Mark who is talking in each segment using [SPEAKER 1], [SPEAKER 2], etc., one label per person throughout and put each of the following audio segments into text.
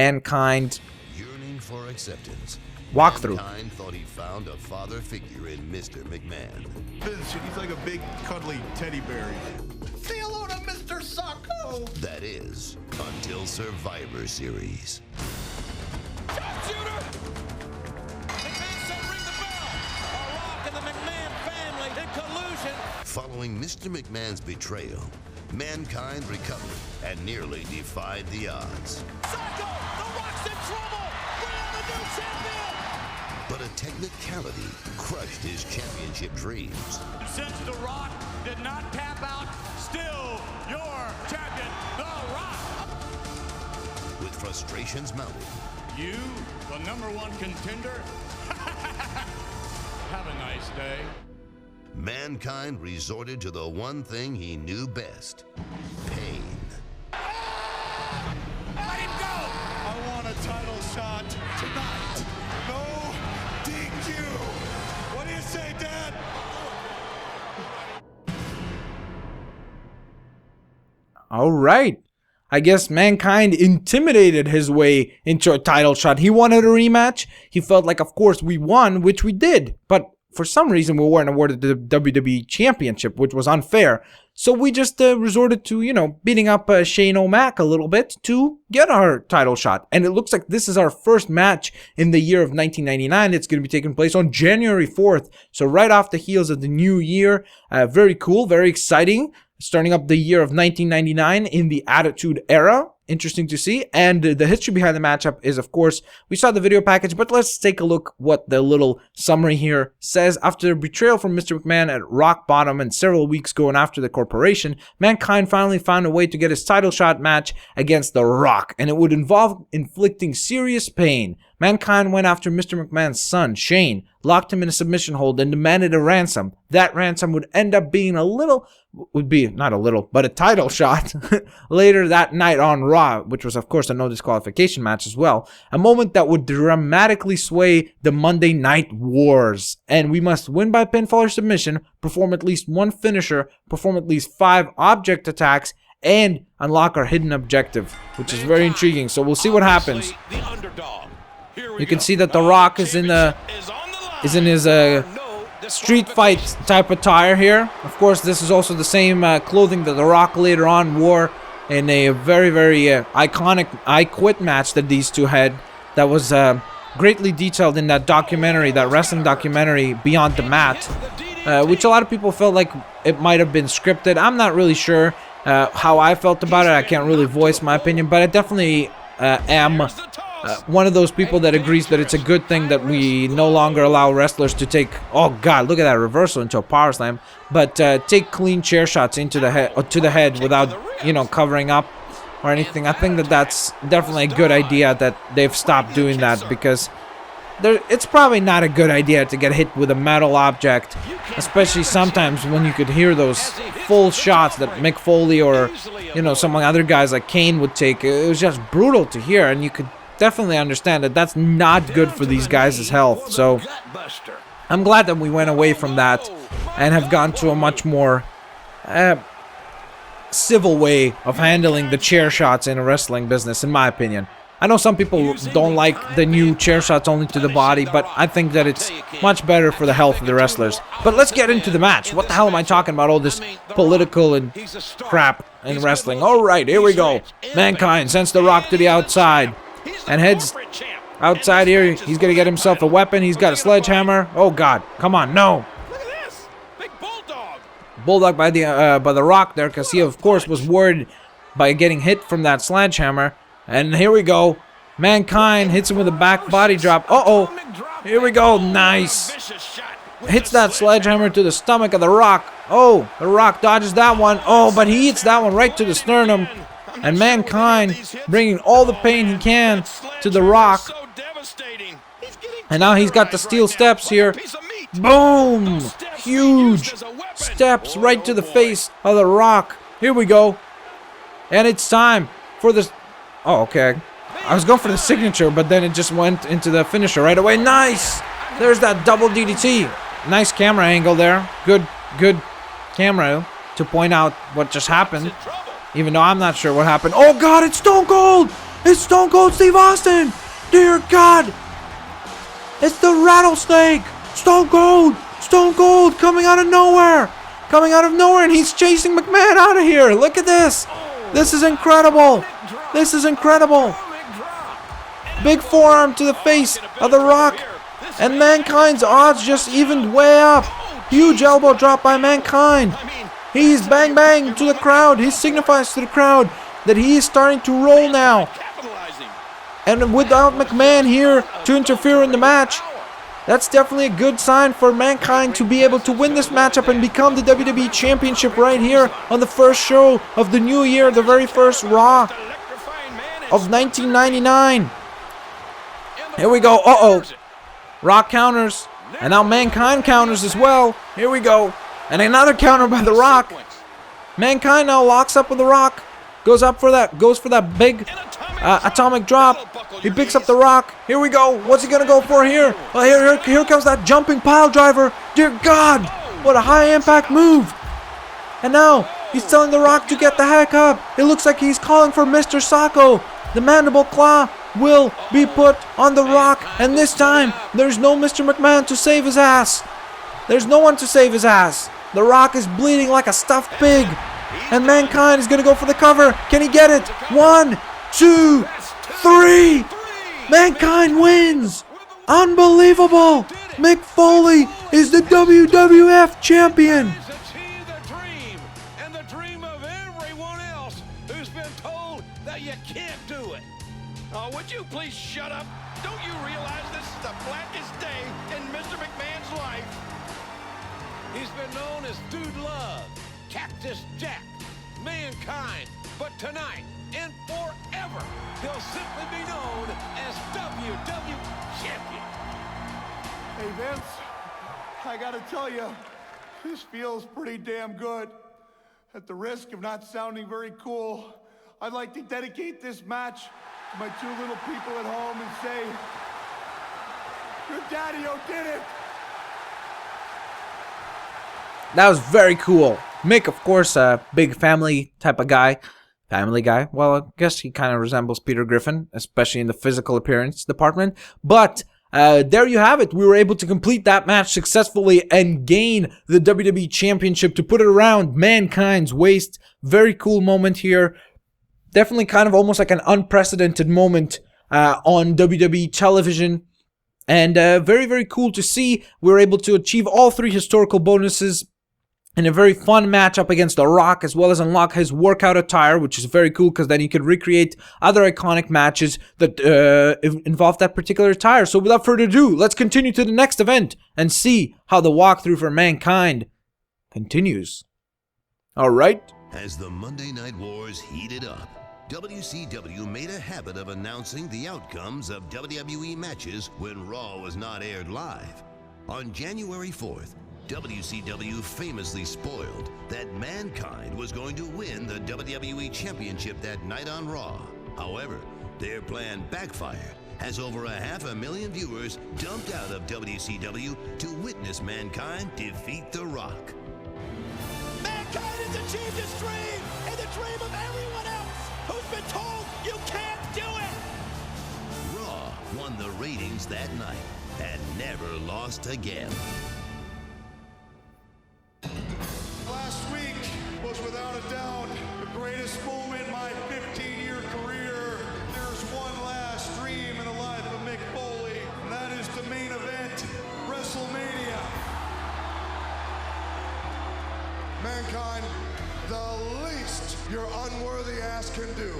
[SPEAKER 1] Mankind
[SPEAKER 2] Yearning for acceptance.
[SPEAKER 1] walkthrough.
[SPEAKER 2] Mankind thought he found a father figure in Mr. McMahon.
[SPEAKER 3] Vince, he's like a big, cuddly teddy bear. Say hello to Mr. Sacco!
[SPEAKER 2] That is, until Survivor Series.
[SPEAKER 4] Sharpshooter! McMahon said ring the bell. A Rock and the McMahon family in collusion.
[SPEAKER 2] Following Mr. McMahon's betrayal, Mankind recovered and nearly defied the odds.
[SPEAKER 4] Sacco! The Rock's in trouble! We have a new champion!
[SPEAKER 2] But a technicality crushed his championship dreams.
[SPEAKER 4] Since The Rock did not tap out, still your champion, The Rock!
[SPEAKER 2] With frustrations mounting,
[SPEAKER 4] You, the #1 contender? Have a nice day.
[SPEAKER 2] Mankind resorted to the one thing he knew best: pain.
[SPEAKER 4] Let him go!
[SPEAKER 3] I want a title shot tonight. No DQ. What do you say, Dad?
[SPEAKER 1] All right. I guess Mankind intimidated his way into a title shot. He wanted a rematch. He felt like, of course, we won, which we did. But for some reason, we weren't awarded the WWE Championship, which was unfair. So we just resorted to, beating up Shane O'Mac a little bit to get our title shot. And it looks like this is our first match in the year of 1999. It's going to be taking place on January 4th. So right off the heels of the new year. Very cool, very exciting. Starting up the year of 1999 in the Attitude Era. Interesting to see. And the history behind the matchup is, of course, we saw the video package, but let's take a look what the little summary here says. After betrayal from Mr. McMahon at rock bottom and several weeks going after the corporation, Mankind finally found a way to get his title shot match against The Rock, and it would involve inflicting serious pain. Mankind went after Mr. McMahon's son, Shane, locked him in a submission hold, and demanded a ransom. That ransom would end up being a title shot later that night on Raw, which was, of course, a no disqualification match as well. A moment that would dramatically sway the Monday Night Wars. And we must win by pinfall or submission, perform at least one finisher, perform at least 5 object attacks, and unlock our hidden objective, which is very intriguing. So we'll see what happens. You can see that The Rock is in his street fight type attire here. Of course, this is also the same clothing that The Rock later on wore in a very, very iconic I Quit match that these two had. That was greatly detailed in that documentary, that wrestling documentary, Beyond the Mat, which a lot of people felt like it might have been scripted. I'm not really sure how I felt about it. I can't really voice my opinion, but I definitely am one of those people that agrees that it's a good thing that we no longer allow wrestlers to take, oh god, look at that reversal into a power slam, but take clean chair shots into the head, to the head without, covering up or anything. I think that that's definitely a good idea that they've stopped doing that, because it's probably not a good idea to get hit with a metal object, especially sometimes when you could hear those full shots that Mick Foley or, some other guys like Kane would take. It was just brutal to hear, and you could definitely understand that that's not good for these guys' health. So I'm glad that we went away from that and have gone to a much more civil way of handling the chair shots in a wrestling business, in my opinion. I know some people don't like the new chair shots only to the body, but I think that it's much better for the health of the wrestlers. But let's get into the match. What the hell am I talking about, all this political and crap in wrestling? All right, here we go. Mankind sends The Rock to the outside and heads outside here. He's going to get himself a weapon. He's got a sledgehammer. Oh, God. Come on. No.
[SPEAKER 4] Look at this. Big bulldog.
[SPEAKER 1] Bulldog by the Rock there, because he, of course, was worried by getting hit from that sledgehammer. And here we go. Mankind hits him with a back body drop. Uh-oh. Here we go. Nice. Hits that sledgehammer to the stomach of The Rock. Oh, The Rock dodges that one. Oh, but he hits that one right to the sternum. And Mankind bringing all the pain he can to The Rock. And now he's got the steel steps here. Boom! Huge steps right to the face of The Rock. Here we go. And it's time for this. Oh, okay. I was going for the signature, but then it just went into the finisher right away. Nice! There's that double DDT. Nice camera angle there. Good camera to point out what just happened. Even though I'm not sure what happened. Oh, God, it's Stone Cold! It's Stone Cold Steve Austin. Dear God. It's the rattlesnake. Stone Cold coming out of nowhere. And he's chasing McMahon out of here. Look at this. This is incredible. Big forearm to the face of The Rock. And Mankind's odds just evened way up. Huge elbow drop by Mankind. He's bang bang to the crowd. He signifies to the crowd that he is starting to roll now. And without McMahon here to interfere in the match, that's definitely a good sign for Mankind to be able to win this matchup and become the WWE Championship right here on the first show of the new year, the very first Raw of 1999. Here we go. Uh-oh. Rock counters. And now Mankind counters as well. Here we go. And another counter by The Rock. Mankind now locks up with The Rock. Goes for that big atomic drop. He picks up The Rock. Here we go. What's he gonna go for here? Well, here comes that jumping pile driver. Dear God, what a high impact move. And now he's telling The Rock to get the heck up. It looks like he's calling for Mr. Sacco. The mandible claw will be put on The Rock, and this time there's no Mr. McMahon to save his ass. There's no one to save his ass. The Rock is bleeding like a stuffed pig, and Mankind is gonna go for the cover. Can he get it? 1, 2, 3. Mankind wins. Unbelievable. Mick Foley is the WWF champion.
[SPEAKER 4] Would you please shut up? Don't you realize this is the blackest day in Mr. McMahon's life? He's been known as Dude Love, Cactus Jack, Mankind, but tonight and forever, he'll simply be known as WWE Champion.
[SPEAKER 3] Hey, Vince, I gotta tell you, this feels pretty damn good. At the risk of not sounding very cool, I'd like to dedicate this match to my 2 little people at home and say, your daddy-o did it!
[SPEAKER 1] That was very cool. Mick, of course, a big family type of guy. Family guy. Well, I guess he kind of resembles Peter Griffin, especially in the physical appearance department. But there you have it. We were able to complete that match successfully and gain the WWE Championship to put it around Mankind's waist. Very cool moment here. Definitely kind of almost like an unprecedented moment on WWE television. And very, very cool to see. We were able to achieve all 3 historical bonuses in a very fun matchup against The Rock, as well as unlock his workout attire, which is very cool because then you could recreate other iconic matches that involve that particular attire. So without further ado, let's continue to the next event and see how the walkthrough for Mankind continues. All right.
[SPEAKER 2] As the Monday Night Wars heated up, WCW made a habit of announcing the outcomes of WWE matches when Raw was not aired live. On January 4th, WCW famously spoiled that Mankind was going to win the WWE Championship that night on Raw. However, their plan backfired as over 500,000 viewers dumped out of WCW to witness Mankind defeat The Rock.
[SPEAKER 4] Mankind has achieved his dream and the dream of everyone else who's been told you can't do it.
[SPEAKER 2] Raw won the ratings that night and never lost again.
[SPEAKER 3] Last week was without a doubt the greatest moment in my 15-year career. There's one last dream in the life of Mick Foley, and that is the main event, WrestleMania.
[SPEAKER 5] Mankind, the least your unworthy ass can do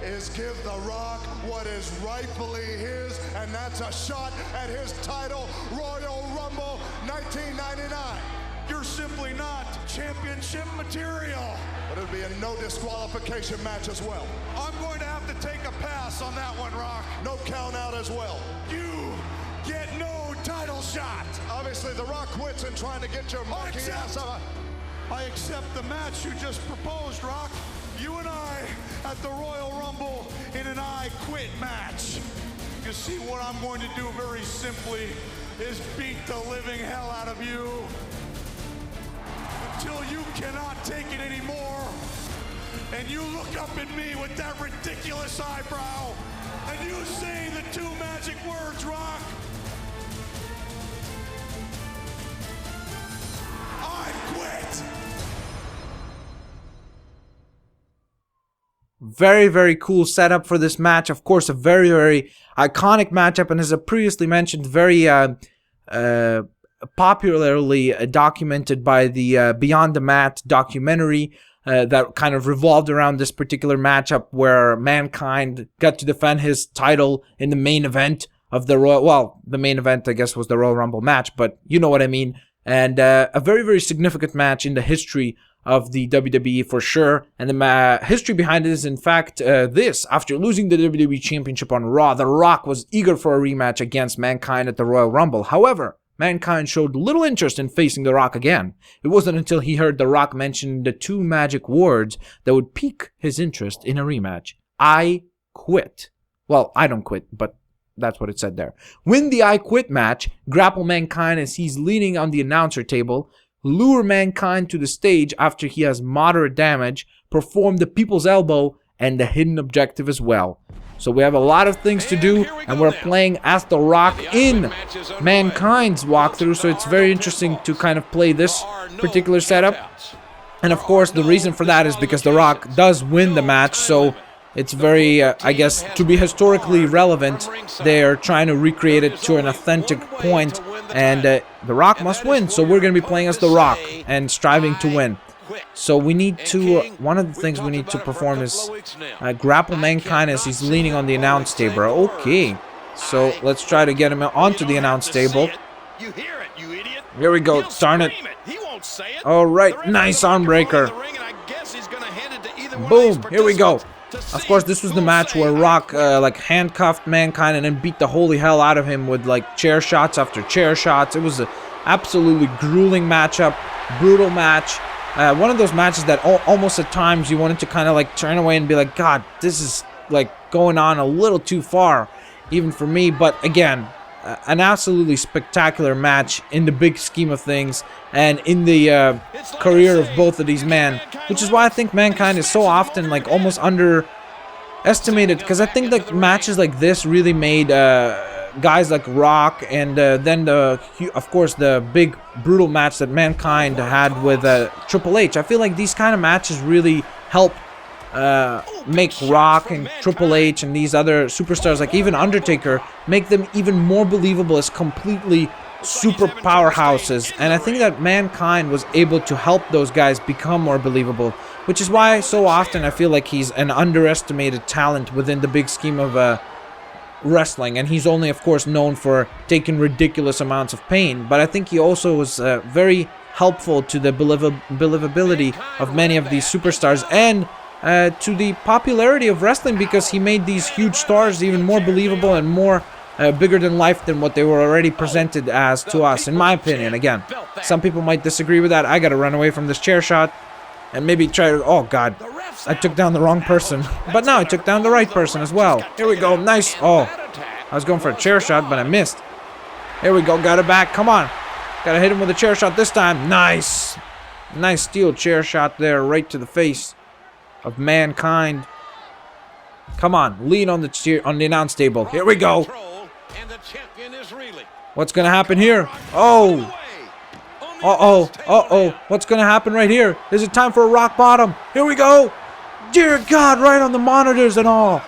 [SPEAKER 5] is give The Rock what is rightfully his, and that's a shot at his title, Royal Rumble 1999.
[SPEAKER 3] You're simply not championship material.
[SPEAKER 5] But it'll be a no disqualification match as well.
[SPEAKER 3] I'm going to have to take a pass on that one, Rock.
[SPEAKER 5] No count out as well.
[SPEAKER 3] You get no title shot.
[SPEAKER 5] Obviously, The Rock quits in trying to get your monkey ass out.
[SPEAKER 3] I accept the match you just proposed, Rock. You and I at the Royal Rumble in an I Quit match. You see, what I'm going to do very simply is beat the living hell out of you until you cannot take it anymore.
[SPEAKER 5] and you look up at me with that ridiculous eyebrow, and you say the two magic words, Rock. I quit.
[SPEAKER 1] Very, very cool setup for this match. Of course, a very, very iconic matchup, and as I previously mentioned, very popularly documented by the Beyond the Mat documentary that kind of revolved around this particular matchup, where Mankind got to defend his title in the main event of the Royal... Well, the main event, I guess, was the Royal Rumble match, but you know what I mean. And a very, very significant match in the history of the WWE for sure. And the history behind it is, in fact, this. After losing the WWE Championship on Raw, The Rock was eager for a rematch against Mankind at the Royal Rumble. However, Mankind showed little interest in facing The Rock again. It wasn't until he heard The Rock mention the two magic words that would pique his interest in a rematch. I quit. Well, I don't quit, but that's what it said there. Win the I Quit match, grapple Mankind as he's leaning on the announcer table, lure Mankind to the stage after he has moderate damage, perform the People's Elbow, and the hidden objective as well. So we have a lot of things to do, and we're playing as The Rock in Mankind's walkthrough, so it's very interesting to kind of play this particular setup. And of course, the reason for that is because The Rock does win the match, so it's very, I guess, to be historically relevant, they're trying to recreate it to an authentic point, and The Rock must win, so we're going to be playing as The Rock and striving to win. So we need to, one of the things we need to perform is grapple Mankind as he's leaning on the announce table. Okay, so let's try to get him onto the announce table. Here we go, darn it. Alright, nice arm breaker. Boom, here we go. Of course, this was the match where Rock like handcuffed Mankind and then beat the holy hell out of him with like chair shots after chair shots. It was an absolutely grueling matchup, brutal match. One of those matches that almost at times you wanted to kind of like turn away and be like, God, this is like going on a little too far, even for me. But again, an absolutely spectacular match in the big scheme of things and in the career of both of these men, which is why I think Mankind is so often like almost underestimated, because I think like matches like this really made guys like Rock and then of course the big brutal match that Mankind had with Triple H. I feel like these kind of matches really help make Rock and Triple H and these other superstars, like even Undertaker, make them even more believable as completely super powerhouses. And I think that Mankind was able to help those guys become more believable, which is why so often I feel like he's an underestimated talent within the big scheme of wrestling. And he's only, of course, known for taking ridiculous amounts of pain, but I think he also was very helpful to the believability of many of these superstars and to the popularity of wrestling, because he made these huge stars even more believable and more bigger than life than what they were already presented as to us, in my opinion. Again, some people might disagree with that. I gotta run away from this chair shot and maybe try to... Oh, God. I took down the wrong person. But now I took down the right person as well. Here we go. Nice. Oh, I was going for a chair shot, but I missed. Here we go. Got it back. Come on. Gotta hit him with a chair shot this time. Nice. Nice steel chair shot there, right to the face of Mankind. Come on. Lean on the announce table. Here we go. What's gonna happen here? Oh. Uh-oh. Uh-oh. What's gonna happen right here? Is it time for a rock bottom? Here we go. Dear God, right on the monitors and all.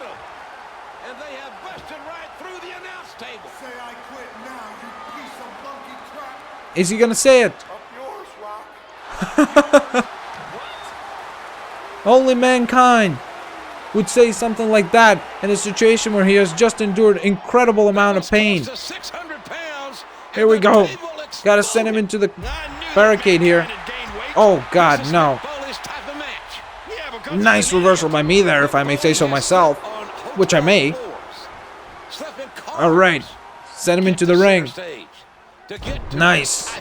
[SPEAKER 4] And they have busted right through the announce table.
[SPEAKER 5] Say I quit now, you piece of monkey crap.
[SPEAKER 1] Is he gonna say it?
[SPEAKER 5] Up yours, Rock.
[SPEAKER 1] Only Mankind would say something like that in a situation where he has just endured incredible amount of pain. Here we go. Gotta send him into the barricade here. Oh, God, no. Nice reversal by me there, if I may say so myself. Which I may. Alright. Send him into the ring. Nice.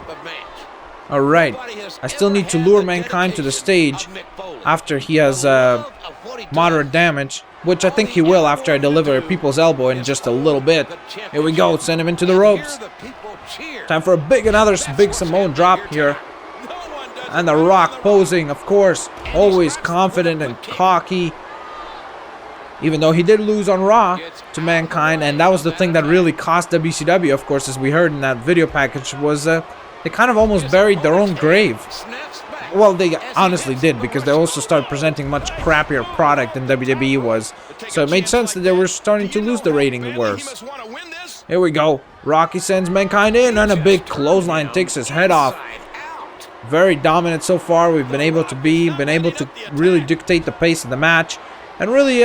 [SPEAKER 1] Alright. I still need to lure Mankind to the stage after he has moderate damage, which I think he will after I deliver a People's Elbow in just a little bit. Here we go. Send him into the ropes. Time for another big Samoan drop here. And The Rock posing, of course, always confident and cocky. Even though he did lose on Raw to Mankind, and that was the thing that really cost WCW, of course, as we heard in that video package, was they kind of almost buried their own grave. Well, they honestly did, because they also started presenting much crappier product than WWE was. So it made sense that they were starting to lose the rating worse. Here we go. Rocky sends Mankind in, and a big clothesline takes his head off. Very dominant so far. We've been able to really dictate the pace of the match, and really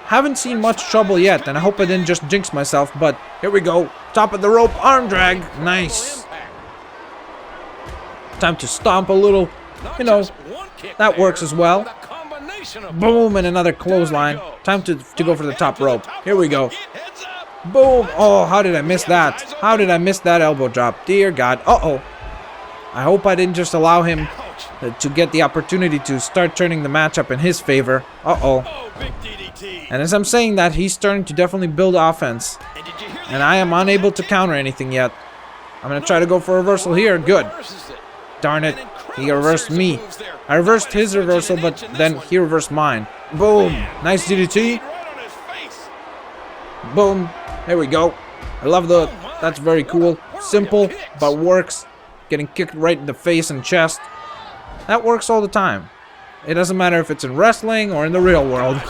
[SPEAKER 1] haven't seen much trouble yet. And I hope I didn't just jinx myself, but here we go. Top of the rope, arm drag. Nice. Time to stomp a little. You know, that works as well. Boom, and another clothesline. Time to go for the top rope. Here we go. Boom. Oh, how did I miss that? How did I miss that elbow drop? Dear God. Uh-oh. I hope I didn't just allow him to get the opportunity to start turning the match up in his favor. Uh-oh. And as I'm saying that, he's starting to definitely build offense. And I am unable to counter anything yet. I'm going to try to go for a reversal here. Good. Darn it. He reversed me. I reversed his reversal, but then he reversed mine. Boom. Nice DDT. Boom. There we go. I love the... That's very cool. Simple, but works. Getting kicked right in the face and chest. That works all the time. It doesn't matter if it's in wrestling or in the real world.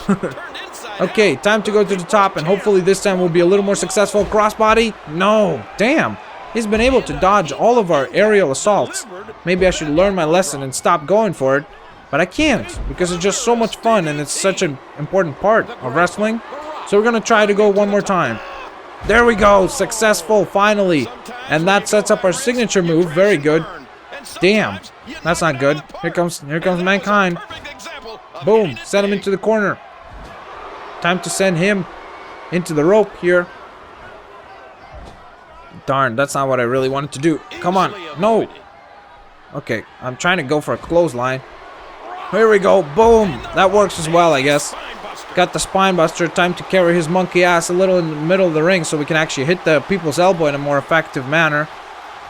[SPEAKER 1] Okay, time to go to the top, and hopefully this time we'll be a little more successful. Crossbody? No. Damn. He's been able to dodge all of our aerial assaults. Maybe I should learn my lesson and stop going for it. But I can't, because it's just so much fun, and it's such an important part of wrestling. So we're going to try to go one more time. There we go. Successful, finally. And that sets up our signature move. Very good. Damn. That's not good. Here comes Mankind. Boom. Send him into the corner. Time to send him into the rope here. Darn, that's not what I really wanted to do. Come on. No. Okay, I'm trying to go for a clothesline. Here we go. Boom. That works as well, I guess. Got the spine buster. Time to carry his monkey ass a little in the middle of the ring so we can actually hit the people's elbow in a more effective manner.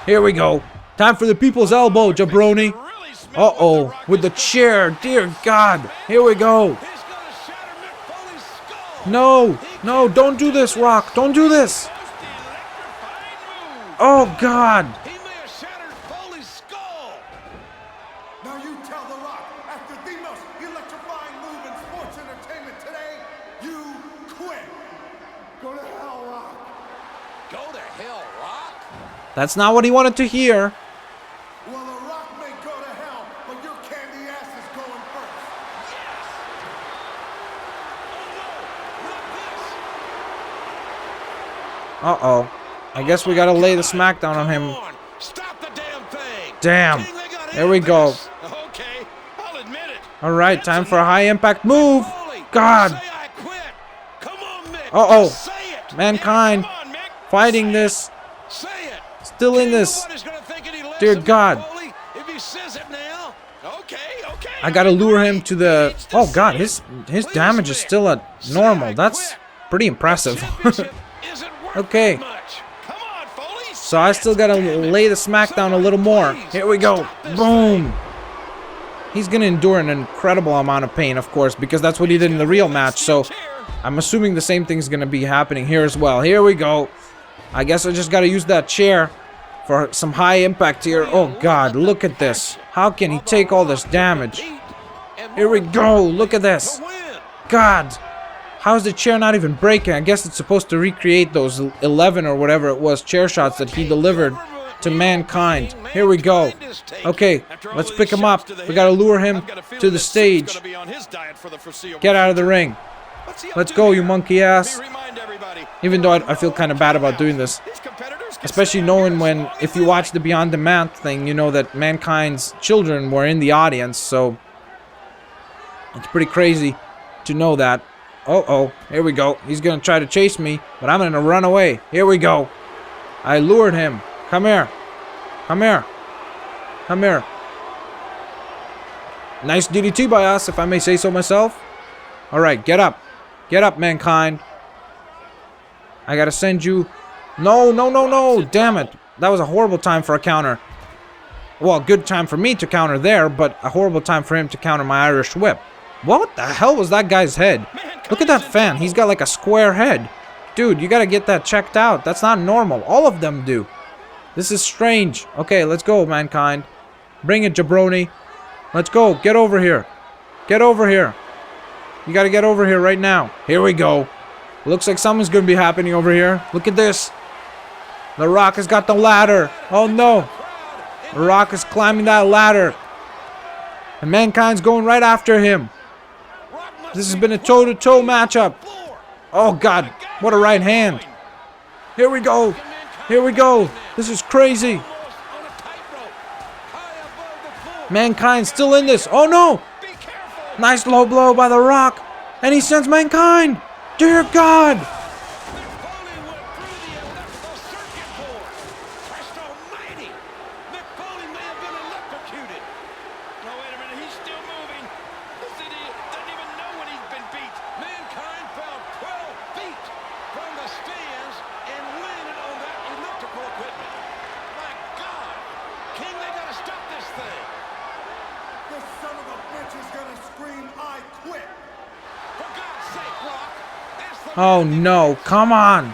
[SPEAKER 1] Here we go. Time for the people's elbow, jabroni. Uh-oh. With the chair. Dear God. Here we go. No. No, don't do this, Rock. Don't do this. Oh, God.
[SPEAKER 5] He may have shattered Foley's skull. Now you tell The Rock, after the most electrifying move in sports entertainment today, you quit. Go to hell, Rock.
[SPEAKER 4] Go to hell, Rock.
[SPEAKER 1] That's not what he wanted to hear.
[SPEAKER 5] Well, The Rock may go to hell, but your candy ass is going first.
[SPEAKER 1] Uh-oh. I guess we gotta lay the smackdown on him.
[SPEAKER 4] Stop the damn thing.
[SPEAKER 1] Damn. There we go.
[SPEAKER 4] Okay, I'll admit it.
[SPEAKER 1] Alright, time for a high impact move. God.
[SPEAKER 4] Say I quit. Come on, Mick.
[SPEAKER 1] Uh-oh.
[SPEAKER 4] Say it.
[SPEAKER 1] Mankind.
[SPEAKER 4] Come on, Mick.
[SPEAKER 1] Fighting this.
[SPEAKER 4] Say it.
[SPEAKER 1] Still in this.
[SPEAKER 4] Nobody's gonna think any less
[SPEAKER 1] Dear
[SPEAKER 4] of Mick
[SPEAKER 1] God.
[SPEAKER 4] Foley if he says it now. Okay.
[SPEAKER 1] I gotta lure him to the... Oh, God. His damage is still at normal. That's pretty impressive. Okay. So I still gotta lay the smackdown a little more. Here we go. Boom. He's gonna endure an incredible amount of pain, of course, because that's what he did in the real match. So I'm assuming the same thing's gonna be happening here as well. Here we go. I guess I just gotta use that chair for some high impact here. Oh, God. Look at this. How can he take all this damage? Here we go. Look at this. God. How's the chair not even breaking? I guess it's supposed to recreate those 11 or whatever it was chair shots that he delivered to Mankind. Here we go. Okay, let's pick him up. We gotta lure him to the stage. Get out of the ring. Let's go, you monkey ass. Even though I feel kind of bad about doing this. Especially knowing when, if you watch the Beyond Demand thing, you know that Mankind's children were in the audience. So it's pretty crazy to know that. Uh-oh, here we go. He's gonna try to chase me, but I'm gonna run away. Here we go. I lured him. Come here. Come here. Come here. Nice DDT by us, if I may say so myself. Alright, get up. Get up, Mankind. I gotta send you... No, no, no, no. Damn it. That was a horrible time for a counter. Well, good time for me to counter there, but a horrible time for him to counter my Irish whip. What the hell was that guy's head? Look at that fan. He's got like a square head. Dude, you gotta get that checked out. That's not normal. All of them do. This is strange. Okay, let's go, Mankind. Bring it, jabroni. Let's go. Get over here. Get over here. You gotta get over here right now. Here we go. Looks like something's gonna be happening over here. Look at this. The Rock has got the ladder. Oh no. The Rock is climbing that ladder. And Mankind's going right after him. This has been a toe-to-toe matchup. Oh god. What a right hand. Here we go. Here we go. This is crazy. Mankind's still in this. Oh no. Nice low blow by The Rock. And he sends Mankind. Dear God. Oh no, come on.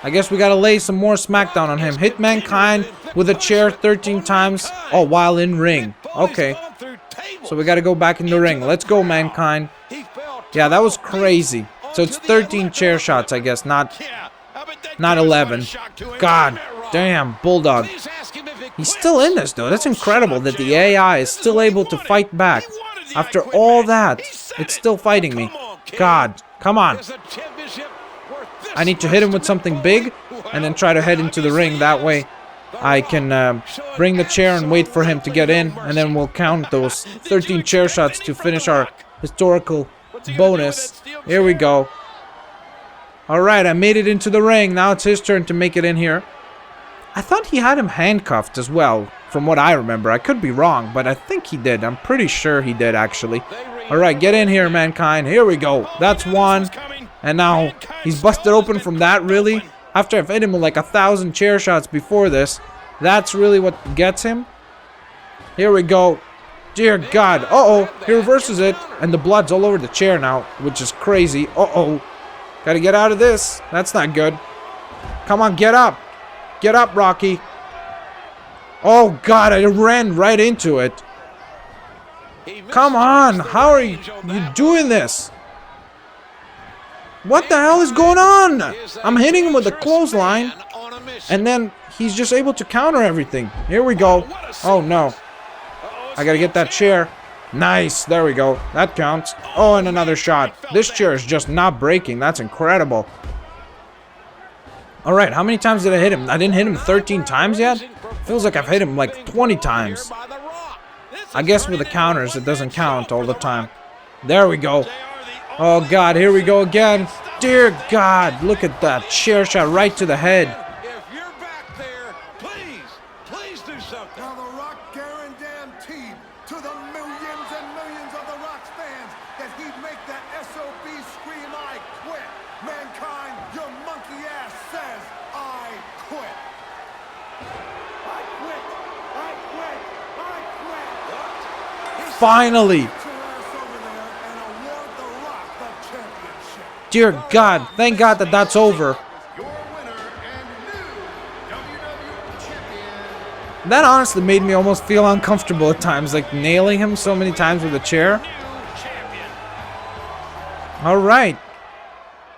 [SPEAKER 1] I guess we gotta lay some more smackdown on him. Hit Mankind with a chair 13 times. Oh, while in ring. Okay. So we gotta go back in the ring. Let's go, Mankind. Yeah, that was crazy. So it's 13 chair shots, I guess, not 11. God damn, Bulldog. He's still in this, though. That's incredible that the AI is still able to fight back. After all that, it's still fighting me. God, come on. I need to hit him with something big and then try to head into the ring. That way I can bring the chair and wait for him to get in, and then we'll count those 13 chair shots to finish our historical bonus. Here we go. Alright, I made it into the ring. Now it's his turn to make it in here. I thought he had him handcuffed as well, from what I remember. I could be wrong, but I think he did. I'm pretty sure he did, actually. Alright, get in here, Mankind. Here we go. That's one. And now he's busted open from that, really? After I've hit him with like 1,000 chair shots before this. That's really what gets him. Here we go. Dear God. Uh-oh. He reverses it. And the blood's all over the chair now, which is crazy. Uh-oh. Gotta get out of this. That's not good. Come on, get up. Get up, Rocky. Oh, God. I ran right into it. Come on. How are you doing this? What the hell is going on? I'm hitting him with a clothesline. And then he's just able to counter everything. Here we go. Oh, no. I gotta get that chair. Nice. There we go. That counts. Oh, and another shot. This chair is just not breaking. That's incredible. Alright, how many times did I hit him? I didn't hit him 13 times yet? Feels like I've hit him like 20 times. I guess with the counters, it doesn't count all the time. There we go. Oh, God. Here we go again. Dear God. Look at that chair shot right to the head.
[SPEAKER 4] If you're back there, please do something.
[SPEAKER 5] Now the Rock guaranteed to the millions and millions of the Rock's fans that he'd make that SOB scream, I quit. Mankind, your monkey ass says, I quit. I quit. I quit. I quit.
[SPEAKER 1] Finally. Dear God, thank God that that's over. That honestly made me almost feel uncomfortable at times, like nailing him so many times with a chair. Alright.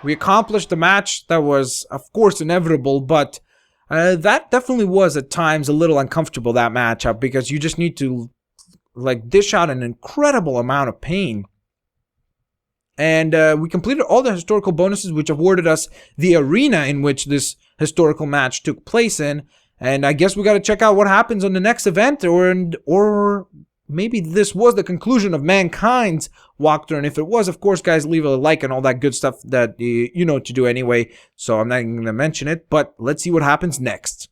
[SPEAKER 1] We accomplished the match. That was, of course, inevitable, but that definitely was at times a little uncomfortable, that matchup, because you just need to like dish out an incredible amount of pain. And we completed all the historical bonuses, which awarded us the arena in which this historical match took place in. And I guess we got to check out what happens on the next event, or maybe this was the conclusion of Mankind's walkthrough. And if it was, of course, guys, leave a like and all that good stuff that you know to do anyway. So I'm not even going to mention it, but let's see what happens next.